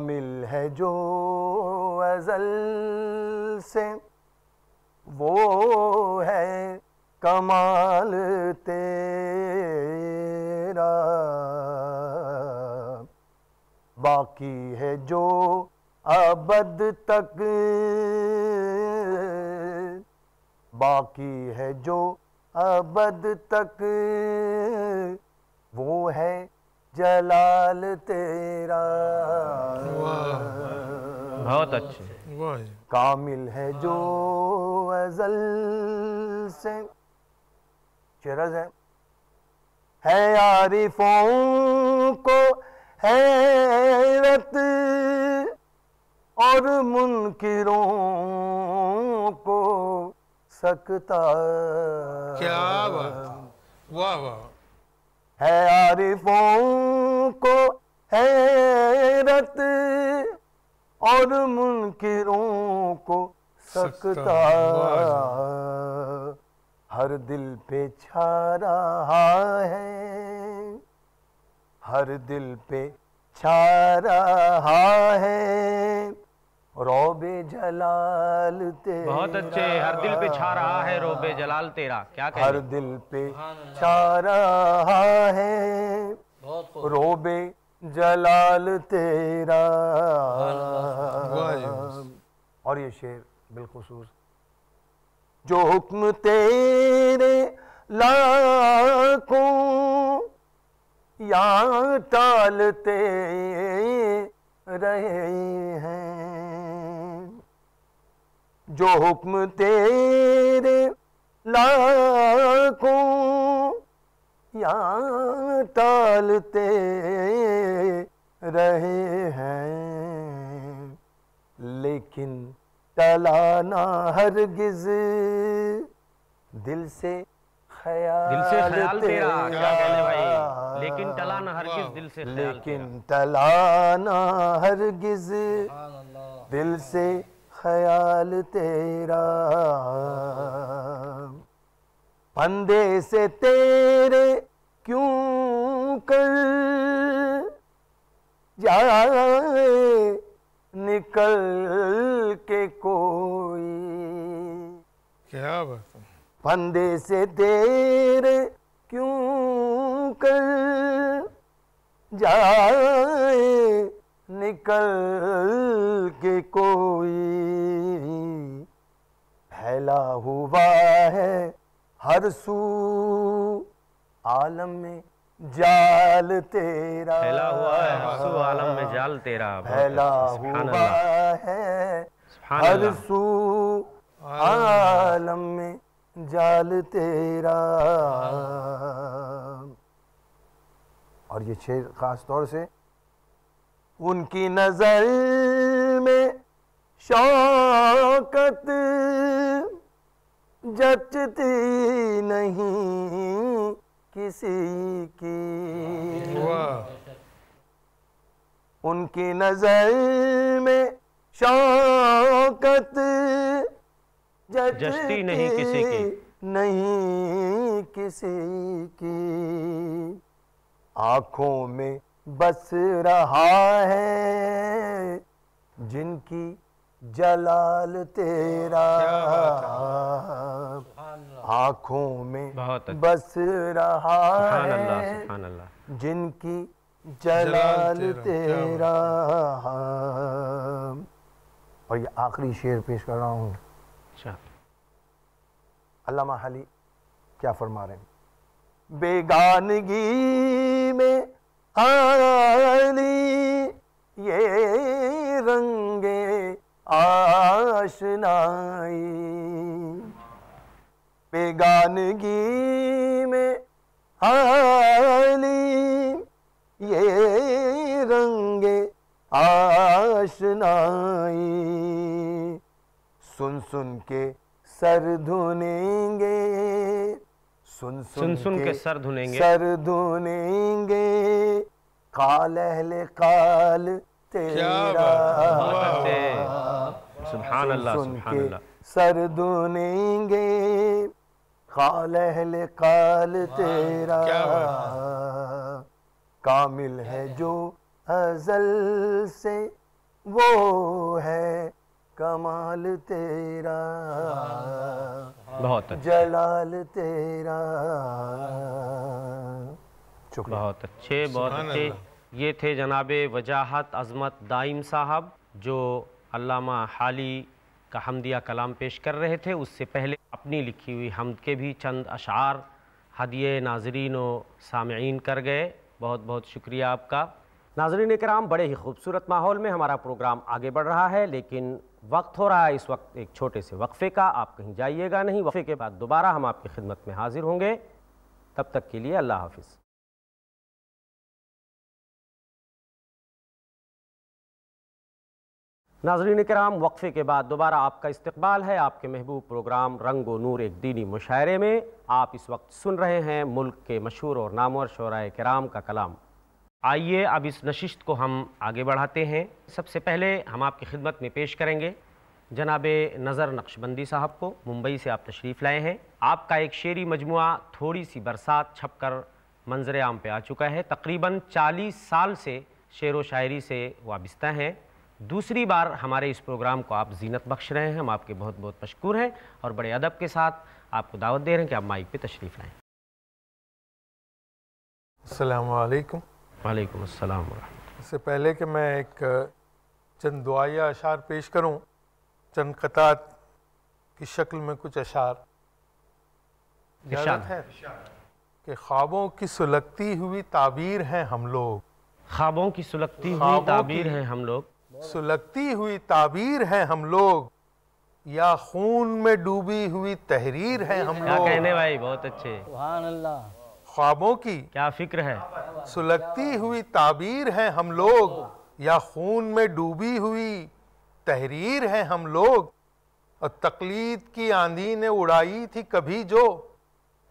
کامل ہے جو ازل سے، وہ ہے کمال تیرا، باقی ہے جو ابد تک، باقی ہے جو ابد تک، وہ ہے جلال تیرا۔ بہت اچھے، کامل ہے جو ازل سے، چرز ہے عارفوں کو حیرت، اور منکروں کو سکتہ۔ کیا بات، واہ واہ، ہے عارفوں کو حیرت، اور منکروں کو سکتہ، ہر دل پہ چھا رہا ہے، ہر دل پہ چھا رہا ہے روب جلال تیرا۔ بہت اچھے، ہر دل پہ چھا رہا ہے روب جلال تیرا، کیا کہہ ہر رہے؟ دل پہ چھا رہا ہے روب جلال تیرا۔ اور یہ شعر بالخصوص، جو حکم تیرے لاکھوں یا ٹالتے رہے ہیں، جو حکم تیرے لاکھوں یا ٹالتے رہے ہیں، لیکن ٹلا نہ ہرگز دل سے خیال تیرا، کیا کہنے بھائی، لیکن ٹلا نہ ہرگز دل سے خیال تیرا، لیکن ٹلا نہ ہرگز دل سے خیال تیرا، پندے سے تیرے کیوں کر جائے نکل کے کوئی، کیا بات، پندے سے تیرے کیوں کر جائے نکل کے کوئی، پھیلا ہوا ہے ہر سو عالم میں جال تیرا، پھیلا ہوا ہے ہر سو عالم میں جال تیرا، پھیلا ہوا ہے ہر سو عالم میں جال تیرا۔ اور یہ شعر خاص طور سے ان کی نظر میں شوکت جچتی نہیں کسی کی، ان کی نظر میں شوکت جچتی نہیں کسی کی، نہیں کسی کی، آنکھوں میں بس رہا ہے جن کی جلال تیرا، آنکھوں میں بس رہا ہے جن کی جلال تیرا۔ اور یہ آخری شعر پیش کر رہا ہوں، علامہ حالی کیا فرما رہے ہیں، بیگانگی میں حالی یہ رنگ آشنائی، بیگانگی میں حالی یہ رنگ آشنائی، سن سن کے سر دھنیں گے، سن کے سر دھنیں گے، سر دھنیں گے قال اہل قال تیرا، سبحان اللہ سبحان اللہ، سر دھنیں گے قال اہل قال تیرا، کامل ہے جو ازل سے وہ ہے کمال تیرا، بہت اچھا، جلال تیرا. شکریہ. بہت اچھے، بہت اچھے. یہ تھے جناب وجاہت عظمت دائم صاحب جو علامہ حالی کا حمدیہ کلام پیش کر رہے تھے. اس سے پہلے اپنی لکھی ہوئی حمد کے بھی چند اشعار ہدیہ ناظرین و سامعین کر گئے. بہت بہت شکریہ آپ کا. ناظرین کرام، بڑے ہی خوبصورت ماحول میں ہمارا پروگرام آگے بڑھ رہا ہے، لیکن وقت ہو رہا ہے اس وقت ایک چھوٹے سے وقفے کا. آپ کہیں جائیے گا نہیں. وقفے کے بعد دوبارہ ہم آپ کی خدمت میں حاضر ہوں گے. تب تک کے لیے اللہ حافظ. ناظرین کرام، وقفے کے بعد دوبارہ آپ کا استقبال ہے آپ کے محبوب پروگرام رنگ و نور ایک دینی مشاعرے میں. آپ اس وقت سن رہے ہیں ملک کے مشہور اور نامور شعراء کرام کا کلام. آئیے اب اس نشست کو ہم آگے بڑھاتے ہیں. سب سے پہلے ہم آپ کی خدمت میں پیش کریں گے جناب نظر نقشبندی صاحب کو. ممبئی سے آپ تشریف لائے ہیں. آپ کا ایک شعری مجموعہ تھوڑی سی برسات چھپ کر منظر عام پہ آ چکا ہے. تقریباً 40 سال سے شعر و شاعری سے وابستہ ہیں. دوسری بار ہمارے اس پروگرام کو آپ زینت بخش رہے ہیں. ہم آپ کے بہت بہت مشکور ہیں اور بڑے ادب کے ساتھ آپ کو دعوت دے رہے ہیں کہ آپ مائک پہ تشریف لائیں. السلام علیکم. وعلیکم السلام ورحمۃ اللہ. اس سے پہلے کہ میں ایک چند دعائیہ اشعار پیش کروں، چند قطعات کی شکل میں کچھ اشعار. اجازت ہے کہ خوابوں کی سلگتی ہوئی تعبیر ہیں ہم لوگ. خوابوں کی سلگتی ہوئی تعبیر ہیں ہم لوگ. سلگتی ہوئی تعبیر ہیں ہم لوگ، یا خون میں ڈوبی ہوئی تحریر ہیں ہم کیا لوگ. کہنے بھائی، بہت اچھے. سبحان اللہ. خوابوں کی کیا فکر ہے. سلگتی ہوئی تعبیر ہیں ہم لوگ، یا خون میں ڈوبی ہوئی تحریر ہیں ہم لوگ. اور تقلید کی آندھی نے اڑائی تھی کبھی جو،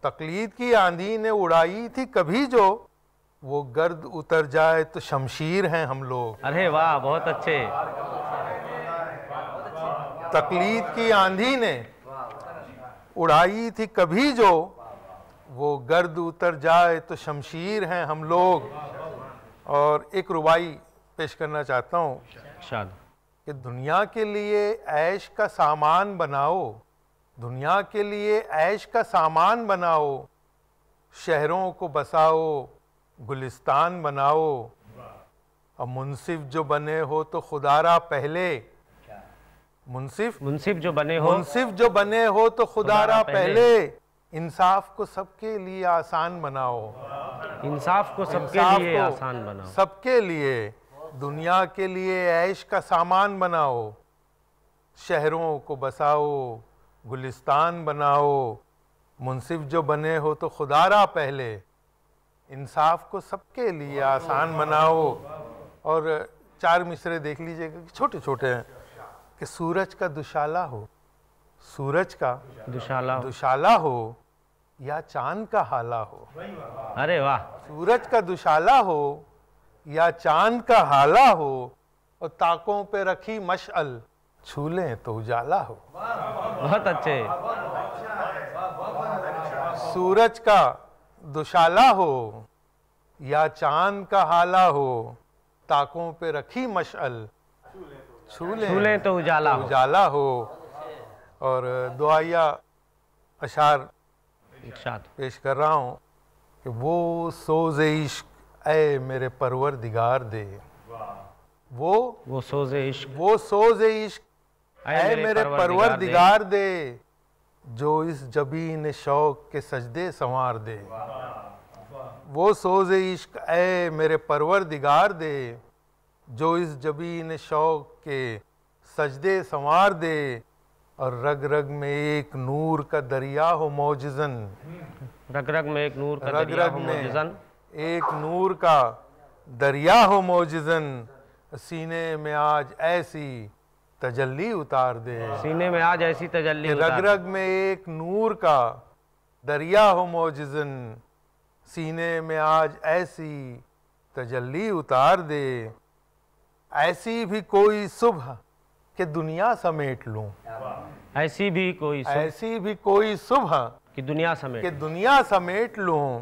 تقلید کی آندھی نے اڑائی تھی کبھی جو، وہ گرد اتر جائے تو شمشیر ہیں ہم لوگ. ارے واہ، بہت اچھے. تقلید کی آندھی نے اڑائی تھی کبھی جو، وہ گرد اتر جائے تو شمشیر ہیں ہم لوگ. اور ایک ربائی پیش کرنا چاہتا ہوں شاد. کہ دنیا کے لیے عیش کا سامان بناؤ، دنیا کے لیے عیش کا سامان بناؤ، شہروں کو بساؤ، گلستان بناؤ. اور منصف جو بنے ہو تو خدا را پہلے، منصف جو بنے ہو، منصف جو بنے ہو تو خدا را پہلے، انصاف کو سب کے لیے آسان بناؤ. انصاف کو سب کے لیے آسان بناؤ. سب کے لیے دنیا کے لیے عیش کا سامان بناؤ، شہروں کو بساؤ، گلستان بناؤ. منصف جو بنے ہو تو خدا را پہلے، انصاف کو سب کے لیے آسان بناؤ. اور 4 مصرے دیکھ لیجئے گا، چھوٹے چھوٹے ہیں. کہ سورج کا دوشالہ ہو، سورج کا دوشالہ ہو، یا چاند کا ہالہ ہو. ارے واہ. سورج کا دوشالہ ہو یا چاند کا ہالہ ہو، اور طاقوں پہ رکھی مشعل چھو لیں تو اجالا ہو. بہت اچھے. سورج کا دوشالہ ہو یا چاند کا ہالہ ہو، طاقوں پہ رکھی مشعل چھو لیں تو اجالا ہو. اور دعائیہ اشعار پیش کر رہا ہوں کہ وہ سوز عشق اے میرے پروردگار دے، وہ سوز عشق، وہ سوز عشق اے میرے پروردگار دے، جو اس جبین شوق کے سجدے سنوار دے. وہ سوز عشق اے میرے پروردگار دے، جو اس جبین شوق کے سجدے سنوار دے. اور رگ رگ میں ایک نور کا دریا ہو موجزن، رگ رگ میں ایک نور کا رگ دریا رگ ہو میں موجزن، ایک نور کا دریا ہو موجزن. سینے میں آج ایسی تجلی اتار دے، سینے میں آج ایسی تجلی رگ رگ میں ایک نور کا دریا ہو موجزن، سینے میں آج ایسی تجلی اتار دے. ایسی بھی کوئی صبح کہ دنیا سمیٹ لوں، ایسی بھی کوئی ایسی بھی کوئی صبح کہ دنیا سمیٹ، کہ دنیا سمیٹ لوں.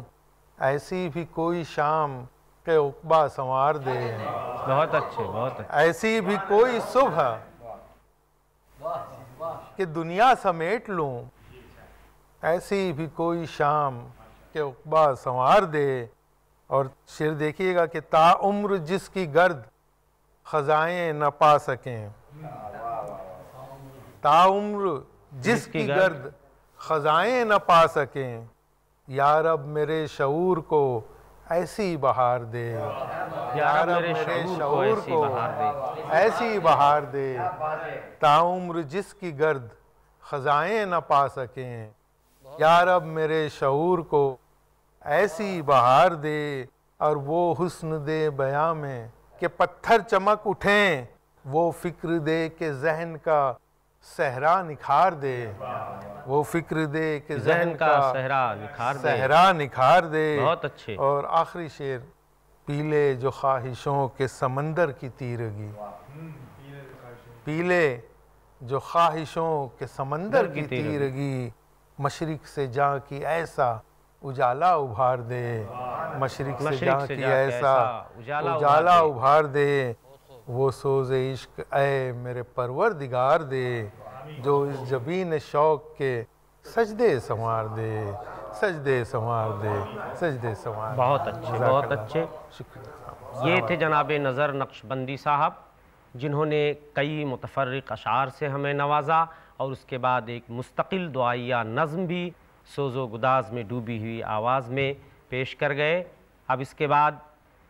ایسی بھی کوئی شام کہ عقبہ سنوار دے۔ بہت اچھے، بہت اچھے۔ ایسی بھی کوئی صبح کہ دنیا سمیٹ لوں، ایسی بھی کوئی شام کہ عقبہ سنوار دے۔ اور شعر دیکھیے گا کہ تا عمر جس کی گرد خزائیں نہ پا سکیں، تا عمر جس کی گرد خزائیں نہ پا سکیں، یا رب میرے شعور کو ایسی بہار دے، یا رب میرے شعور کو ایسی بہار دے، تا عمر جس کی گرد خزائیں نہ پا سکیں، یا رب میرے شعور کو ایسی بہار دے۔ اور وہ حسن دے بیاں میں کہ پتھر چمک اٹھیں، وہ فکر دے کہ ذہن کا صحرا نکھار دے، وہ فکر دے کہ ذہن کا صحرا نکھار دے۔ بہت اچھے۔ اور آخری شعر، پیلے جو خواہشوں کے سمندر کی تیرگی، پیلے جو خواہشوں کے سمندر کی تیرگی، مشرق سے جاں کی ایسا اجالا ابھار دے، مشرق سے جاں کی ایسا اجالا ابھار دے، وہ سوز عشق اے میرے پروردگار دے، جو اس جبین شوق کے سجدے سنوار دے، سجدے سنوار دے، سجدے سنوار دے۔ بہت اچھے، بہت اچھے۔ شکریہ۔ یہ تھے جناب نظر نقشبندی صاحب، جنہوں نے کئی متفرق اشعار سے ہمیں نوازا، اور اس کے بعد ایک مستقل دعائیہ نظم بھی سوز و گداز میں ڈوبی ہوئی آواز میں پیش کر گئے۔ اب اس کے بعد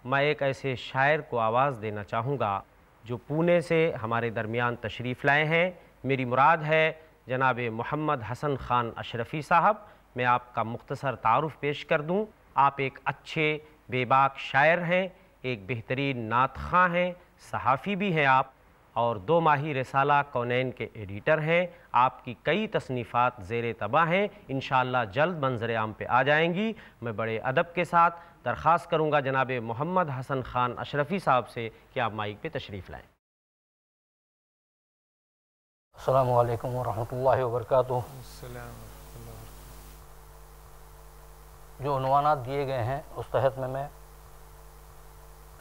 میں ایک ایسے شاعر کو آواز دینا چاہوں گا جو پونے سے ہمارے درمیان تشریف لائے ہیں۔ میری مراد ہے جناب محمد حسن خان اشرفی صاحب۔ میں آپ کا مختصر تعارف پیش کر دوں۔ آپ ایک اچھے بے باک شاعر ہیں، ایک بہترین نعت خواں ہیں، صحافی بھی ہیں آپ، اور 2 ماہی رسالہ کونین کے ایڈیٹر ہیں۔ آپ کی کئی تصنیفات زیر طبع ہیں، انشاءاللہ جلد منظر عام پہ آ جائیں گی۔ میں بڑے ادب کے ساتھ درخواست کروں گا جناب محمد حسن خان اشرفی صاحب سے کہ آپ مائک پہ تشریف لائیں۔ السلام علیکم ورحمۃ اللہ وبرکاتہ۔ جو عنوانات دیے گئے ہیں اس تحت میں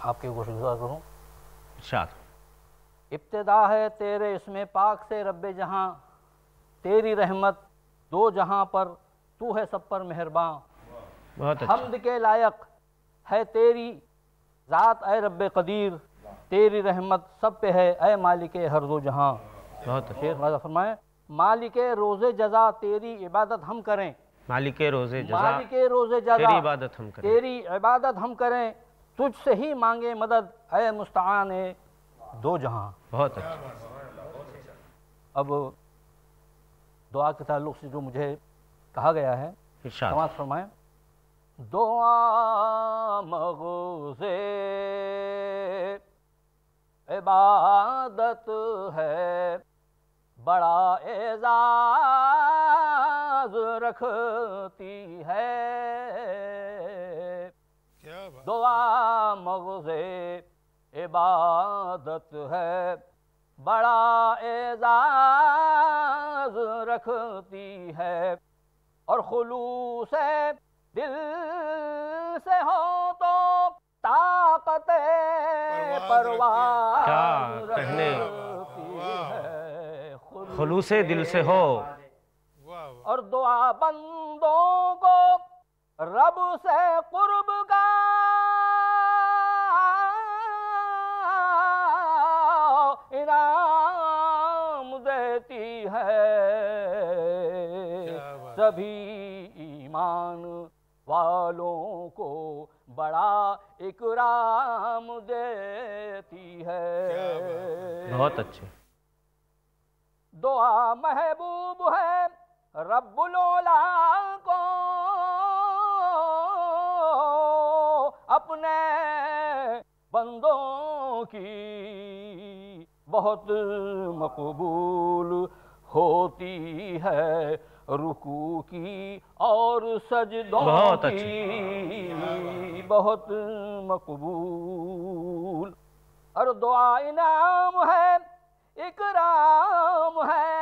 آپ کی گوش گزار کروں۔ ارشاد۔ ابتدا ہے تیرے اسم پاک سے رب جہاں، تیری رحمت 2 جہاں پر، تو ہے سب پر مہرباں۔ بہت اچھا۔ حمد کے لائق ہے تیری ذات اے رب قدیر، تیری رحمت سب پہ ہے اے مالک ہر دو جہاں۔ بہت اچھا۔ شیخ راجہ فرمائیں، مالک روز جزا تیری عبادت ہم کریں، مالک روز جزا مالک روز جزا تیری عبادت ہم کریں، تیری عبادت ہم کریں، تجھ سے ہی مانگے مدد اے مستعان 2 جہاں۔ بہت اچھا۔ اب دعا کے تعلق سے جو مجھے کہا گیا ہے، ارشاد۔ سماعت فرمائیں۔ دعا مغز عبادت ہے، بڑا اعزاز رکھتی ہے، دعا مغز عبادت ہے، بڑا اعزاز رکھتی ہے، اور خلوص دل سے ہو تو طاقت پرواز کیا کہنے، رکھتی ہے، خلوص دل سے ہو، اور دعا بندوں کو رب سے قرب کا انعام دیتی ہے، سبھی ایمان والوں کو بڑا اکرام دیتی ہے۔ بہت اچھے۔ دعا محبوب ہے رب العلا کو، اپنے بندوں کی بہت مقبول ہوتی ہے، رکوع کی اور سجدوں بہت کی بہت مقبول، اور دعا انعام ہے، اکرام ہے،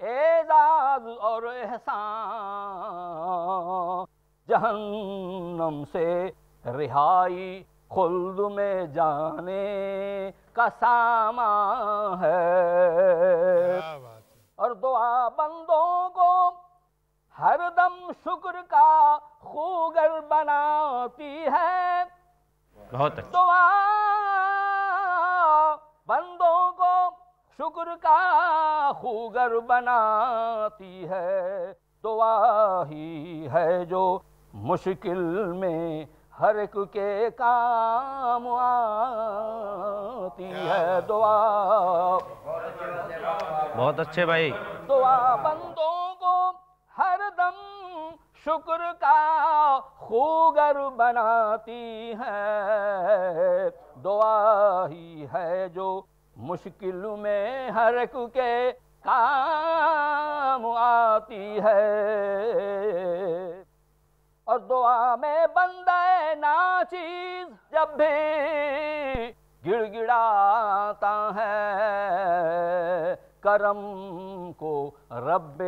اعزاز اور احسان، جہنم سے رہائی خلد میں جانے کا سامان ہے، اور دعا بندوں کو ہر دم شکر کا خوگر بناتی ہے۔ بہت اچھا۔ دعا بندوں کو شکر کا خوگر بناتی ہے، دعا ہی ہے جو مشکل میں ہر ایک کے کام آتی ہے۔ دعا بہت اچھے بھائی۔ دعا بندوں کو ہر دم شکر کا خوگر بناتی ہے، دعا ہی ہے جو مشکل میں ہر ایک کے کام آتی ہے۔ اور دعا میں بندہ ناچیز جب بھی گڑ گڑاتا ہے، کرم کو رب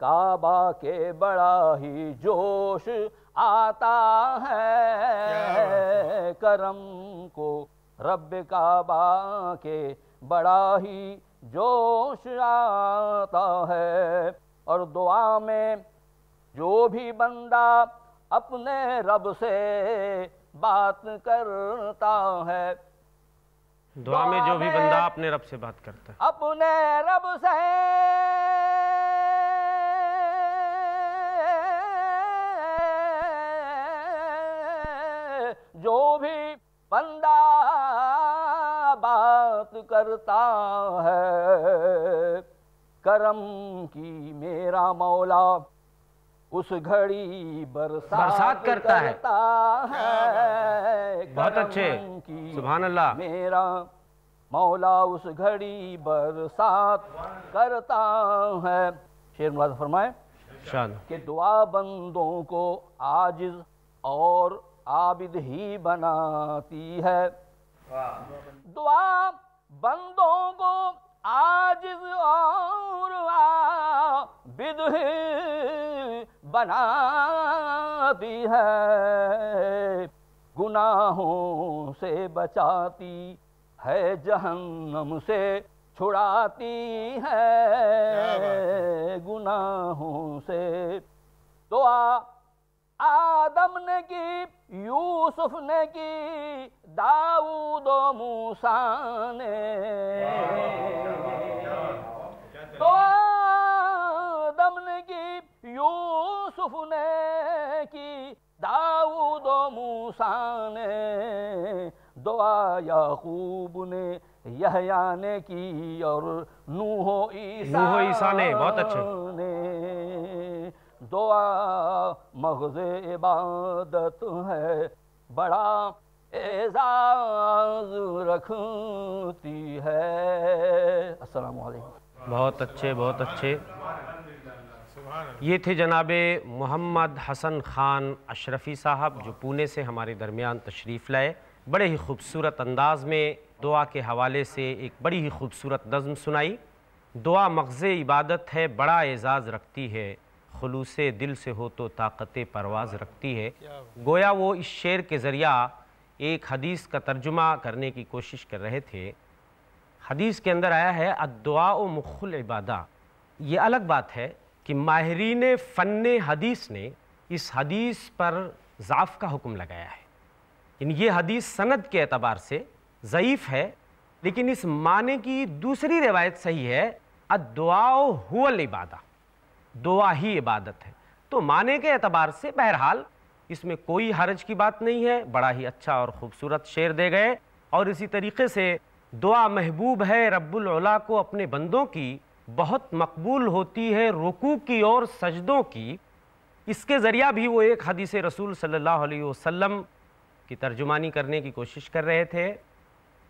کعبہ کے بڑا ہی جوش آتا ہے، کرم کو رب کعبہ کے بڑا ہی جوش آتا ہے۔ اور دعا میں جو بھی بندہ اپنے رب سے بات کرتا ہے، دعا میں جو بھی بندہ اپنے رب سے بات کرتا ہے، اپنے رب سے جو بھی بندہ بات کرتا ہے، کرم کی میرا مولا اس گھڑی برسات کرتا ہے۔ بہت اچھے، کرم کی سبحان اللہ۔ میرا مولا اس گھڑی برسات کرتا ہے۔ شعر ملاحظہ فرمائے شان کہ دعا بندوں کو عاجز اور عابد ہی بناتی ہے، دعا بندوں کو عاجز اور عابد ہی بناتی ہے، گناہوں سے بچاتی ہے، جہنم سے چھڑاتی ہے، گناہوں سے۔ دعا آدم نے کی، یوسف نے کی، داؤد و موسیٰ نے، دعا آدم نے کی، یوسف نے کی، داؤد و موسیٰ نے، دعا یعقوب نے یحییٰ نے کی، اور نوح و عیسیٰ نے۔ بہت اچھے۔ دعا مغز عبادت ہے، بڑا اعزاز رکھتی ہے۔ السلام علیکم۔ بہت اچھے، بہت اچھے۔ یہ تھے جناب محمد حسن خان اشرفی صاحب، جو پونے سے ہمارے درمیان تشریف لائے۔ بڑے ہی خوبصورت انداز میں دعا کے حوالے سے ایک بڑی ہی خوبصورت نظم سنائی۔ دعا مغز عبادت ہے، بڑا اعزاز رکھتی ہے، خلوص دل سے ہو تو طاقت پرواز رکھتی ہے۔ گویا وہ اس شعر کے ذریعہ ایک حدیث کا ترجمہ کرنے کی کوشش کر رہے تھے۔ حدیث کے اندر آیا ہے الدعاء مخ العبادہ۔ یہ الگ بات ہے کہ ماہرین فن حدیث نے اس حدیث پر ضعف کا حکم لگایا ہے، یعنی یہ حدیث سند کے اعتبار سے ضعیف ہے، لیکن اس معنی کی دوسری روایت صحیح ہے، الدعاء هو العبادہ، دعا ہی عبادت ہے۔ تو معنی کے اعتبار سے بہرحال اس میں کوئی حرج کی بات نہیں ہے، بڑا ہی اچھا اور خوبصورت شعر دے گئے۔ اور اسی طریقے سے دعا محبوب ہے رب العلا کو اپنے بندوں کی، بہت مقبول ہوتی ہے رکوع کی اور سجدوں کی۔ اس کے ذریعہ بھی وہ ایک حدیث رسول صلی اللہ علیہ وسلم کی ترجمانی کرنے کی کوشش کر رہے تھے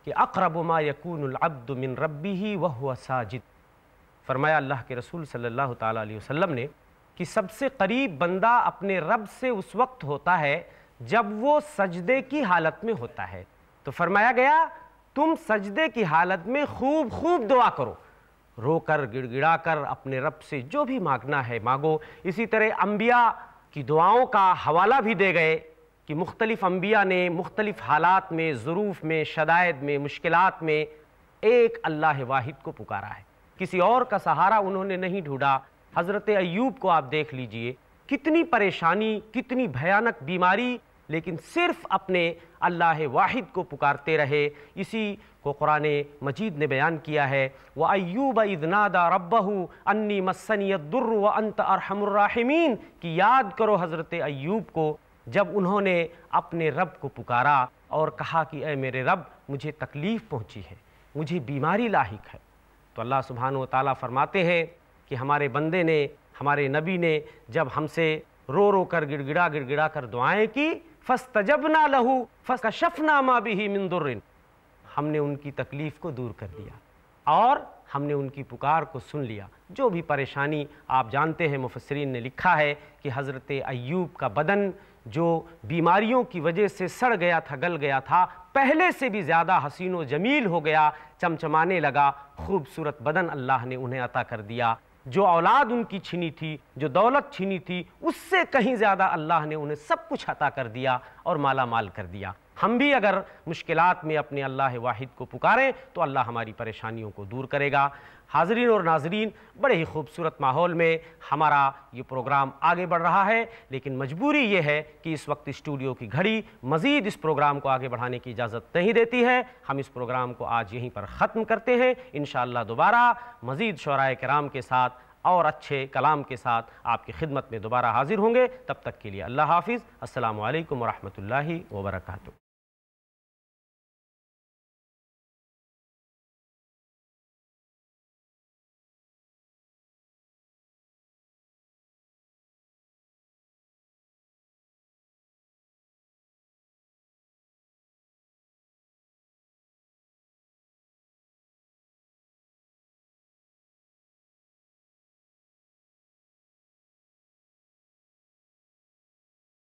کہ اقرب ما یکون العبد من ربہ وہو ساجد۔ فرمایا اللہ کے رسول صلی اللہ تعالیٰ علیہ وسلم نے کہ سب سے قریب بندہ اپنے رب سے اس وقت ہوتا ہے جب وہ سجدے کی حالت میں ہوتا ہے۔ تو فرمایا گیا تم سجدے کی حالت میں خوب خوب دعا کرو، رو کر گڑ گڑا کر اپنے رب سے جو بھی مانگنا ہے مانگو۔ اسی طرح انبیاء کی دعاؤں کا حوالہ بھی دے گئے کہ مختلف انبیاء نے مختلف حالات میں، ظروف میں، شدائد میں، مشکلات میں ایک اللہ واحد کو پکارا ہے، کسی اور کا سہارا انہوں نے نہیں ڈھونڈا۔ حضرت ایوب کو آپ دیکھ لیجئے، کتنی پریشانی، کتنی بھیانک بیماری، لیکن صرف اپنے اللہ واحد کو پکارتے رہے۔ اسی کو قرآن مجید نے بیان کیا ہے، وَأَيُّوبَ إِذْ نَادَى رَبَّهُ أَنِّي مَسَّنِيَ الضُّرُّ وَأَنْتَ أَرْحَمُ الرَّاحِمِينَ کہ یاد کرو حضرت ایوب کو جب انہوں نے اپنے رب کو پکارا اور کہا کہ اے میرے رب مجھے تکلیف پہنچی ہے، مجھے بیماری لاحق ہے۔ تو اللہ سبحانہ وتعالیٰ فرماتے ہیں کہ ہمارے بندے نے، ہمارے نبی نے جب ہم سے رو رو کر گڑ گڑا کر دعائیں کی، فَاسْتَجَبْنَا لَهُ فَكَشَفْنَا مَا بِهِ مِن ضُرٍّ ہم نے ان کی تکلیف کو دور کر دیا اور ہم نے ان کی پکار کو سن لیا۔ جو بھی پریشانی آپ جانتے ہیں، مفسرین نے لکھا ہے کہ حضرت ایوب کا بدن جو بیماریوں کی وجہ سے سڑ گیا تھا، گل گیا تھا، پہلے سے بھی زیادہ حسین و جمیل ہو گیا، چمچمانے لگا، خوبصورت بدن اللہ نے انہیں عطا کر دیا۔ جو اولاد ان کی چھینی تھی، جو دولت چھینی تھی، اس سے کہیں زیادہ اللہ نے انہیں سب کچھ عطا کر دیا اور مالا مال کر دیا۔ ہم بھی اگر مشکلات میں اپنے اللہ واحد کو پکاریں تو اللہ ہماری پریشانیوں کو دور کرے گا۔ حاضرین اور ناظرین، بڑے ہی خوبصورت ماحول میں ہمارا یہ پروگرام آگے بڑھ رہا ہے، لیکن مجبوری یہ ہے کہ اس وقت اسٹوڈیو کی گھڑی مزید اس پروگرام کو آگے بڑھانے کی اجازت نہیں دیتی ہے۔ ہم اس پروگرام کو آج یہیں پر ختم کرتے ہیں۔ انشاءاللہ دوبارہ مزید شعراء کرام کے ساتھ اور اچھے کلام کے ساتھ آپ کی خدمت میں دوبارہ حاضر ہوں گے۔ تب تک کے لیے اللہ حافظ۔ السلام علیکم ورحمۃ اللہ وبرکاتہ۔